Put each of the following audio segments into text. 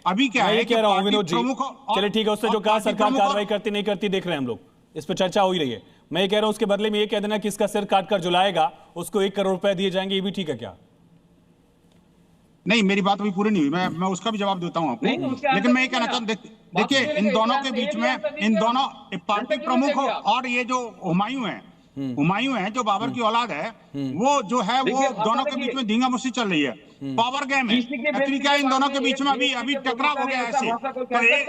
अभी क्या है, कह रहा हूं विनोद जी, चलिए ठीक है, उससे जो कहा सरकार कार्रवाई करती नहीं करती देख रहे हैं हम लोग, इस पर चर्चा हो ही रही है। मैं ये कह रहा हूं उसके बदले में ये कह देना कि इसका सिर काट कर जो लाएगा उसको 1 करोड़ रुपए दिए जाएंगे, ये भी ठीक है क्या? नहीं, मेरी बात अभी पूरी नहीं हुई, मैं उसका भी जवाब देता हूं आपको। लेकिन मैं ये कहना चाहता हूं, देखिए इन दोनों के बीच में, इन दोनों पार्टी प्रमुख और ये जो हुमायूं है जो बाबर की औलाद है, वो जो है वो दोनों के बीच में धींगा मुस्सी चल रही है, पावर गेम है। एक्चुअली क्या इन दोनों के बीच में अभी टकराव हो गया ऐसे, तो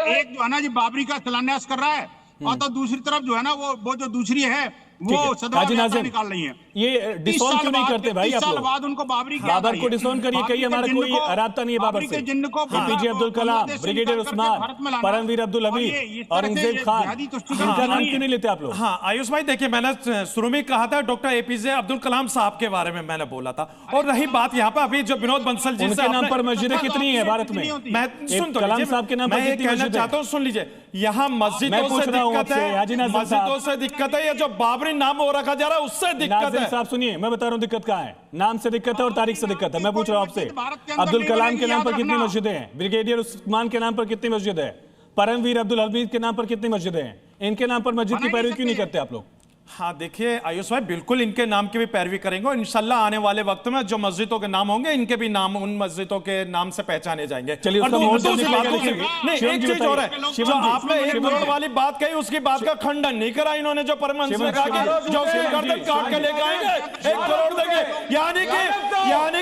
एक जो है ना जी बाबरी का शिलान्यास कर रहा है, और तो दूसरी तरफ जो है ना वो जो दूसरी है वो सदवा निकाल रही है। ये डिसोन क्यों नहीं करते भाई आप लोग? बाद उनको बाबर को डिसोन करिए, कहिए हमारा कोई राब्ता नहीं है बाबर से। एपीजे अब्दुल कलाम, ब्रिगेडियर उस्मान, परमवीर अब्दुल हमीद, औरंगजेब खान, इनका नाम क्यों नहीं लेते आप लोग? हाँ आयुष भाई, देखिए मैंने शुरू में कहा था डॉक्टर एपीजे अब्दुल कलाम साहब के बारे में मैंने बोला था, और रही बात यहाँ पे अभी जो विनोद बंसल जी उनके नाम पर मस्जिदें कितनी है भारत में? मैं सुन तो कलाम साहब के नाम पर कितनी कहना चाहता हूँ, सुन लीजिए, यहाँ मस्जिदों से दिक्कत है, मस्जिदों से दिक्कत है, ये जो बाबरी नाम हो रखा जा रहा है उससे दिक्कत है। साहब सुनिए, मैं बता रहा हूँ दिक्कत कहाँ है, नाम से दिक्कत है और तारीख से दिक्कत है। मैं पूछ रहा हूँ आपसे, अब्दुल कलाम के नाम पर कितनी मस्जिदें हैं? ब्रिगेडियर उस्मान के नाम पर कितनी मस्जिद है? परमवीर अब्दुल हमीद के नाम पर कितनी मस्जिदें हैं? इनके नाम पर मस्जिद की पैरवी क्यों नहीं करते आप लोग? हाँ देखिए आयुष भाई, बिल्कुल इनके नाम की भी पैरवी करेंगे, और इंशाल्लाह आने वाले वक्त में जो मस्जिदों के नाम होंगे इनके भी नाम उन मस्जिदों के नाम से पहचाने जाएंगे। चलिए नहीं, एक चीज और है, जो आपने 1 करोड़ वाली बात कही उसकी बात का खंडन नहीं करा इन्होंने, जो परमहंस ने कहा कि जो गर्दन काट के लेके आएंगे 1 करोड़ देंगे, यानी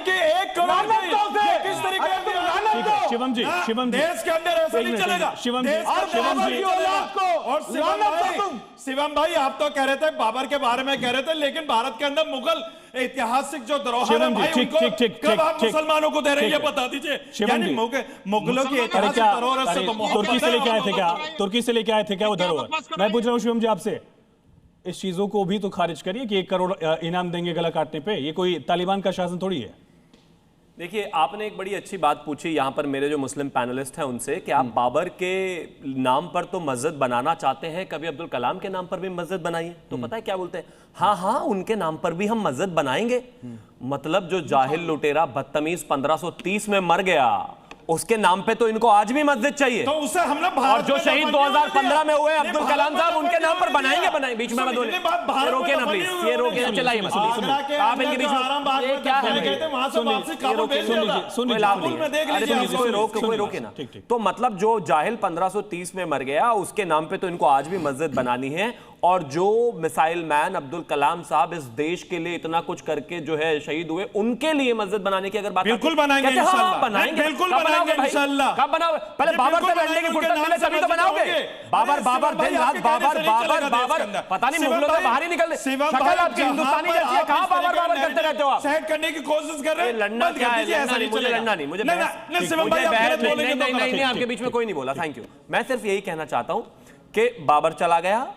कि 1 करोड़ किस तरीके से? शिवम जी देश के अंदर ऐसा नहीं चलेगा। शिवम भाई आप तो कह रहे थे बाबर के बारे में कह रहे थे, लेकिन भारत के अंदर मुगल ऐतिहासिक जो धरोहर है भाई, उनको कब आप मुसलमानों को दे रहे हैं बता दीजिए। यानी मुगलों की ऐतिहासिक धरोहर से तो तुर्की से लेके आए थे क्या? तुर्की से लेके आए थे क्या वो धरोहर? मैं पूछ रहा हूँ शिवम जी आपसे, इस चीजों को भी तो खारिज करिए कि 1 करोड़ इनाम देंगे गला काटने पे। ये कोई तालिबान का शासन थोड़ी है। देखिए आपने एक बड़ी अच्छी बात पूछी यहाँ पर मेरे जो मुस्लिम पैनलिस्ट हैं उनसे, कि आप बाबर के नाम पर तो मस्जिद बनाना चाहते हैं, कभी अब्दुल कलाम के नाम पर भी मस्जिद बनाइए। तो पता है क्या बोलते हैं? हाँ उनके नाम पर भी हम मस्जिद बनाएंगे। मतलब जो जाहिल लुटेरा बदतमीज 1530 में मर गया, उसके नाम पे तो इनको आज भी मस्जिद चाहिए। तो उससे हम लोग और जो शहीद 2015 में हुए अब्दुल कलाम साहब, उनके नाम पर बनाएंगे। बीच में मत बोलिए, ये रोके ना प्लीज, ये रोके ना, चलाइए मत। आप इनके बीच में ये क्या है? कोई रोके ना। तो मतलब जो जाहिल 1530 में मर गया, उसके नाम पे तो इनको आज भी मस्जिद बनानी है। और जो मिसाइल मैन अब्दुल कलाम साहब इस देश के लिए इतना कुछ करके जो है शहीद हुए, उनके लिए मस्जिद बनाने की अगर बात बिल्कुल बनाएंगे इंशाल्लाह, बनाएंगे, बिल्कुल बनाएंगे इंशाल्लाह। कब बनाओगे? पहले बाबर से लड़ने की फुर्सत मिले तभी तो बनाओगे। बाबर दिन रात बाबर, पता नहीं मुगलों से बाहर ही निकल रहे। शक्ल आपकी हिंदुस्तानी जैसी है, कहां बाबर करते रहते हो आप? सेट करने की कोशिश कर रहे हैं। लड़ना क्या है? मुझे लड़ना नहीं, मुझे नहीं, आपके बीच में कोई नहीं बोला। Thank you. मैं सिर्फ यही कहना चाहता हूं कि बाबर चला गया,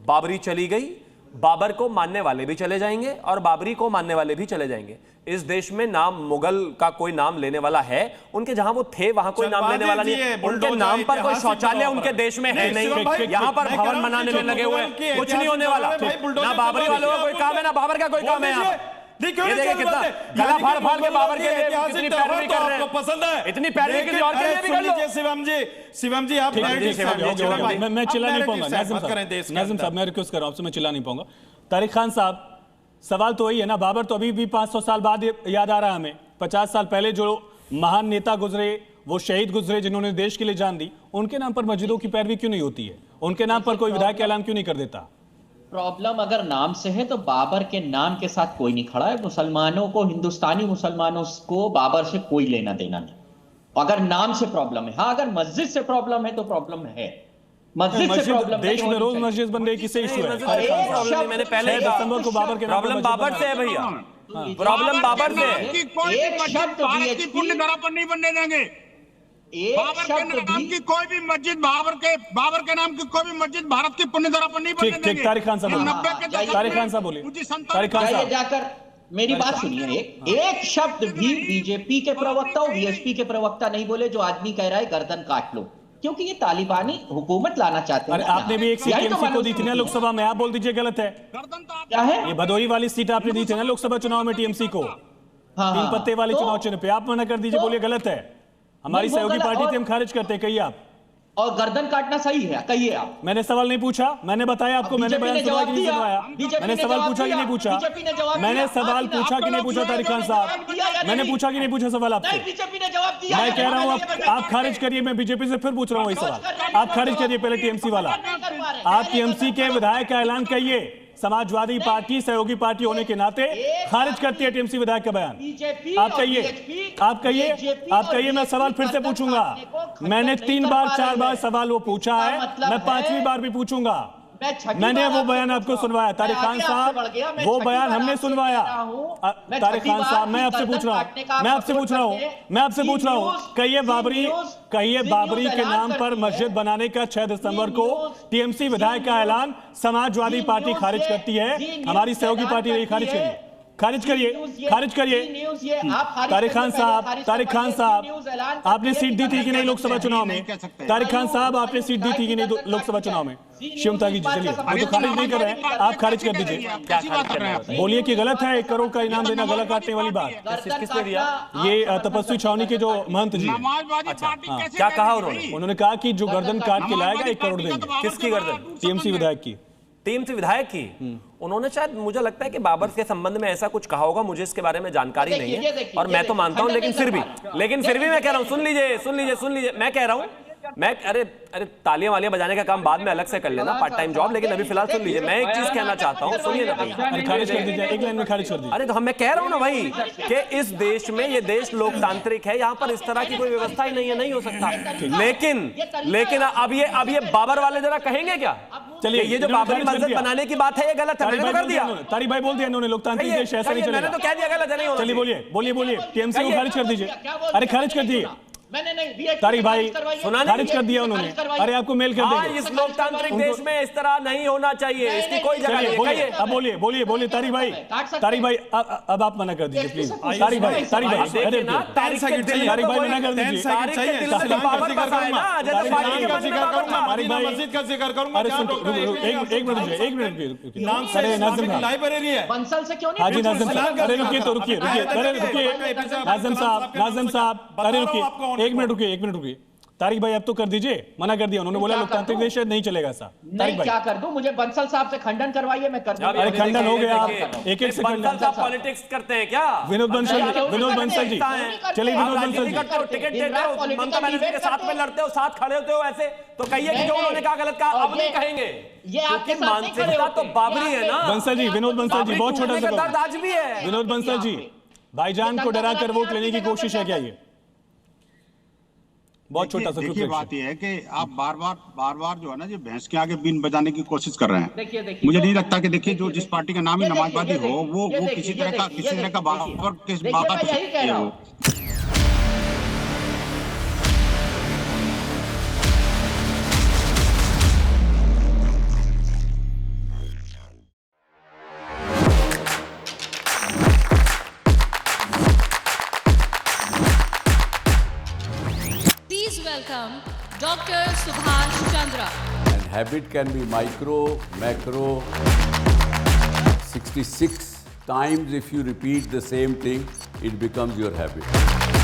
बाबरी चली गई, बाबर को मानने वाले भी चले जाएंगे और बाबरी को मानने वाले भी चले जाएंगे। इस देश में नाम मुगल का कोई नाम लेने वाला है? उनके जहां वो थे वहां कोई नाम लेने वाला नहीं है। उनके नाम पर कोई शौचालय उनके देश में है नहीं। यहां पर भवन बनाने में लगे हुए, कुछ नहीं होने वाला। ना बाबरी वालों का कोई काम है, ना बाबर का कोई काम है। यहाँ ये देखिए कितना गला फाड़ के बाबर के लिए कितनी पैरवी कर रहे हैं। पसंद है इतनी पैरवी किसी और के लिए भी कर लो। शिवम जी आप मैं चिल्ला नहीं पाऊंगा। नाज़िम साहब मैं रिक्वेस्ट कर रहा हूं आपसे, मैं चिल्ला नहीं पाऊंगा। तारिक खान साहब, सवाल तो वही है ना, बाबर तो अभी भी 500 साल बाद याद आ रहा है हमें। 50 साल पहले जो महान नेता गुजरे, वो शहीद गुजरे जिन्होंने देश के लिए जान दी, उनके नाम पर मस्जिदों की पैरवी क्यों नहीं होती है? उनके नाम पर कोई विधायक ऐलान क्यों नहीं कर देता? प्रॉब्लम अगर नाम से है तो बाबर के नाम के साथ कोई नहीं खड़ा है। मुसलमानों को, हिंदुस्तानी मुसलमानों को बाबर से कोई लेना देना नहीं, अगर नाम से प्रॉब्लम है। हाँ अगर मस्जिद से प्रॉब्लम है तो प्रॉब्लम है। मस्जिद से प्रॉब्लम देश में रोज मस्जिद बन रही, किससे इशू है? मैंने पहले दिसंबर को बाबर के प्रॉब्लम बाबर से है भैया, प्रॉब्लम बाबर से है। एक शब्द भारत की पुण्य धरा पर नहीं बनने देंगे। बाबर के नाम की कोई भी मस्जिद, बाबर के नाम की कोई भी मस्जिद भारत की पुण्य धरा पर नहीं बनने देंगे। तारिक खान साहब बोलिए। जाकर मेरी बात सुनिए। एक शब्द भी बीजेपी के प्रवक्ता और बीएसपी के प्रवक्ता नहीं बोले जो आदमी कह रहा है गर्दन काट लो, क्योंकि ये तालिबानी हुकूमत लाना चाहते हैं। आपने भी एक सीट टीएमसी को दी थी ना लोकसभा में, आप बोल दीजिए गलत है। क्या है ये भदोही वाली सीट आपने दी थी ना लोकसभा चुनाव में टीएमसी को, 3 पत्ते वाले चुनाव चिन्ह पे, आप मना कर दीजिए, बोलिए गलत है। हमारी नहीं, वो सहयोगी गलत- पार्टी थी, और- हम खारिज करते, कहिए आप। और गर्दन काटना सही है, कहिए आप। मैंने सवाल नहीं पूछा, मैंने बताया आपको, मैंने बीजेपी बयान ने सुनाया जवाब कि नहीं दिया, सुनाया। बीजेपी मैंने ने सवाल जवाब पूछा कि दिया, नहीं पूछा, बीजेपी ने जवाब मैंने दिया। सवाल आपने- पूछा कि नहीं पूछा तारिक खान साहब, मैंने पूछा कि नहीं पूछा सवाल आपसे। नहीं, बीजेपी ने जवाब दिया। मैं कह रहा हूँ आप खारिज करिए, मैं बीजेपी से फिर पूछ रहा हूँ वही सवाल, आप खारिज करिए पहले टीएमसी वाला। आप टीएमसी के विधायक का ऐलान कहिए, समाजवादी पार्टी सहयोगी पार्टी होने के नाते खारिज करती है टीएमसी विधायक का बयान। बीजेपी आप कहिए, आप कहिए, मैं सवाल फिर से पूछूंगा। मैंने 3 बार 4 बार सवाल वो पूछा है, मैं 5वीं बार भी पूछूंगा। मैंने वो बयान आपको सुनवाया तारिक खान साहब, वो बयान हमने सुनवाया। तारिक खान साहब, मैं आपसे पूछ रहा हूँ, कहिए बाबरी के नाम पर मस्जिद बनाने का 6 दिसंबर को टीएमसी विधायक का ऐलान समाजवादी पार्टी खारिज करती है, हमारी सहयोगी पार्टी नहीं खारिज करिए। तारिक खान साहब, आपने सीट दी थी कि नहीं लोकसभा चुनाव में? तारिक खान साहब, आपने सीट दी थी कि नहीं लोकसभा चुनाव में? शिवम त्यागी जी, चलिए, वो तो खारिज नहीं कर रहे हैं, आप खारिज कर दीजिए। क्या खारिज कर रहे हैं? बोलिए कि गलत है 1 करोड़ का इनाम देना, गला काटने वाली बात। किसने दिया? ये तपस्वी छावनी के जो महंत जी हैं। समाजवादी पार्टी कैसे क्या कहा करेगी? उन्होंने कहा कि जो गर्दन काट के लाएगा 1 करोड़ देंगे। किसकी गर्दन? टीएमसी विधायक की। टीएमसी विधायक की उन्होंने शायद, मुझे लगता है कि बाबर के संबंध में ऐसा कुछ कहा होगा, मुझे इसके बारे में जानकारी नहीं है और मैं तो मानता हूं, लेकिन फिर भी मैं कह रहा हूं, सुन लीजिए, मैं कह रहा हूं, अरे तालियां वालियां बजाने का काम बाद में अलग से कर लेना, पार्ट टाइम जॉब, लेकिन अभी फिलहाल सुन लीजिए, मैं एक चीज कहना चाहता हूं, सुनिए ना भाई। खारिज कर दीजिए, एक लाइन में खारिज कर दीजिए। अरे तो मैं कह रहा हूं ना भाई कि इस देश में, ये देश लोकतांत्रिक है, यहाँ पर इस तरह की कोई व्यवस्था ही नहीं है, नहीं हो सकता। लेकिन अब ये बाबर वाले जरा कहेंगे क्या? चलिए, ये जो बाबरी मस्जिद बनाने की बात है, ये गलत है, मैंने तो कर दिया। तारिक भाई बोल दिया इन्होंने, लोकतांत्रिक देश ऐसा नहीं चलेगा। मैंने तो कह दिया गलत है, नहीं होना। चलिए बोलिए, टीएमसी को खारिज कर दीजिए। अरे खारिज कर दिए मैंने नहीं, तारिक भाई, सुना खारिज कर दिया उन्होंने। अरे आपको मेल कर देंगे। इस लोकतांत्रिक देश में इस तरह नहीं होना चाहिए, इसकी कोई जगह नहीं है। अब बोलिए तारिक भाई, अब आप मना कर दीजिए प्लीज। तारिक भाई, अरे तारिक भाई मना कर दीजिए। मस्जिद का जिक्र करूंगा। एक मिनट, नाम से लाइब्रेरी है, बंसल से क्यों नहीं? हाजी नाज़िम साहब, अरे रुकिए, नाज़िम साहब, अरे रुकिए, एक मिनट रुकिए। तारिक भाई अब तो कर दीजिए, मना कर दिया उन्होंने, बोला लोकतांत्रिक देश नहीं चलेगा ऐसा। तारिक भाई क्या कर दूं? मुझे बंसल साहब से खंडन करवाइए, मैं कर दूंगा। अरे खंडन हो गया, आप एक सेकंड। पॉलिटिक्स करते हैं क्या? विनोद बंसल जी, चलिए विनोद बंसल जी, टिकट देते हो, ममता बनर्जी के साथ में लड़ते हो, साथ खड़े होते हो, ऐसे तो कहिए कि जो उन्होंने कहा गलत कहा, अब नहीं कहेंगे। ये आपके साथ नहीं खड़े मानसिकता होते। तो बाबरी है ना। बंसल जी, विनोद बंसल जी, बहुत छोटा सा दर्द आज भी है। विनोद बंसल जी, भाईजान को डरा कर वोट लेने की कोशिश है क्या? ये बहुत छोटा सा देखिए, बात यह है कि आप बार बार जो है ना, जो भैंस के आगे बीन बजाने की कोशिश कर रहे हैं। मुझे नहीं लगता कि देखिए, जो जिस पार्टी का नाम ही समाजवादी हो, वो किसी तरह का बाबा हो। Welcome Dr. Subhash Chandra. And habit can be micro, macro, 66 times if you repeat the same thing, it becomes your habit.